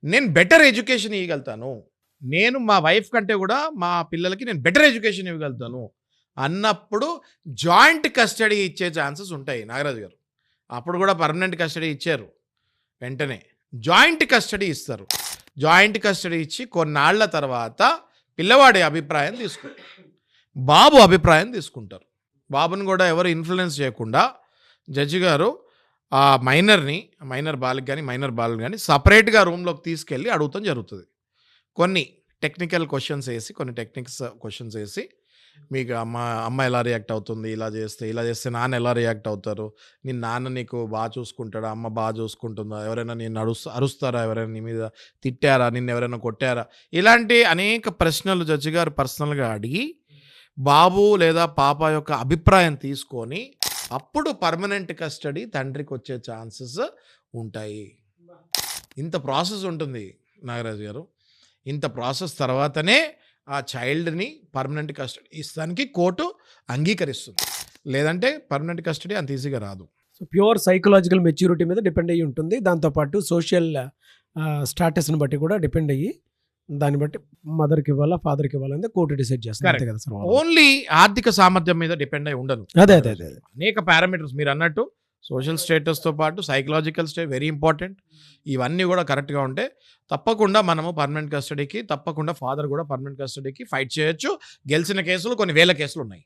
నేను better education ఇవ్వగలుగుతాను. నేను మా వైఫ్ కంటే కూడా మా పిల్లలకి నేను బెటర్ ఎడ్యుకేషన్ ఇవ్వగలుగుతాను అన్నప్పుడు జాయింట్ కస్టడీ ఇచ్చే ఛాన్సెస్ ఉంటాయి నాగరాజు గారు. అప్పుడు కూడా పర్మనెంట్ కస్టడీ ఇచ్చారు వెంటనే. జాయింట్ కస్టడీ ఇస్తారు. జాయింట్ కస్టడీ ఇచ్చి కొన్నాళ్ల తర్వాత పిల్లవాడి అభిప్రాయం తీసుకుంటారు. బాబు అభిప్రాయం తీసుకుంటారు. బాబుని కూడా ఎవరు ఇన్ఫ్లుయెన్స్ చేయకుండా జడ్జి గారు ఆ మైనర్ బాలిక కానీ మైనర్ బాలుని కానీ సపరేట్గా రూమ్లోకి తీసుకెళ్ళి అడుగుతాం జరుగుతుంది. కొన్ని టెక్నికల్ క్వశ్చన్స్ వేసి క్వశ్చన్స్ వేసి మీకు అమ్మ ఎలా రియాక్ట్ అవుతుంది, ఇలా చేస్తే నాన్న ఎలా రియాక్ట్ అవుతారు, నాన్న నీకు బాగా చూసుకుంటాడా, అమ్మ బాగా చూసుకుంటుందా, ఎవరైనా నిన్ను అరుస్తారా, ఎవరైనా నీ మీద తిట్టారా, నిన్ను ఎవరైనా కొట్టారా, ఇలాంటి అనేక ప్రశ్నలు జడ్జి గారు పర్సనల్గా అడిగి బాబు లేదా పాప యొక్క అభిప్రాయం తీసుకొని అప్పుడు పర్మనెంట్ కస్టడీ తండ్రికి వచ్చే ఛాన్సెస్ ఉంటాయి. ఇంత ప్రాసెస్ ఉంటుంది నాగరాజు గారు. ఇంత ప్రాసెస్ తర్వాతనే ఆ చైల్డ్ని పర్మనెంట్ కస్టడీ ఇస్తానికి కోర్టు అంగీకరిస్తుంది. లేదంటే పర్మనెంట్ కస్టడీ అంత ఈజీగా రాదు. సో ప్యూర్ సైకలాజికల్ మెచ్యూరిటీ మీద డిపెండ్ అయ్యి ఉంటుంది. దాంతోపాటు సోషల్ స్టాటస్ని బట్టి కూడా డిపెండ్ అయ్యి దాన్ని బట్టి మదర్కి ఇవ్వాలా ఫాదర్కి ఇవ్వాలంటే కోర్టు డిసైడ్ చేస్తుంది. అంతే కదా సార్? ఓన్లీ ఆర్థిక సామర్థ్యం మీద డిపెండ్ అయి ఉండదు. అదే అనేక పారామీటర్స్ మీరు అన్నట్టు సోషల్ స్టేటస్తో పాటు సైకలాజికల్ స్టేట్ వెరీ ఇంపార్టెంట్. ఇవన్నీ కూడా కరెక్ట్గా ఉంటే తప్పకుండా మనము పర్మనెంట్ కస్టడీకి, తప్పకుండా ఫాదర్ కూడా పర్మనెంట్ కస్టడీకి ఫైట్ చేయొచ్చు. గెలిచిన కేసులు కొన్ని వేల కేసులు ఉన్నాయి.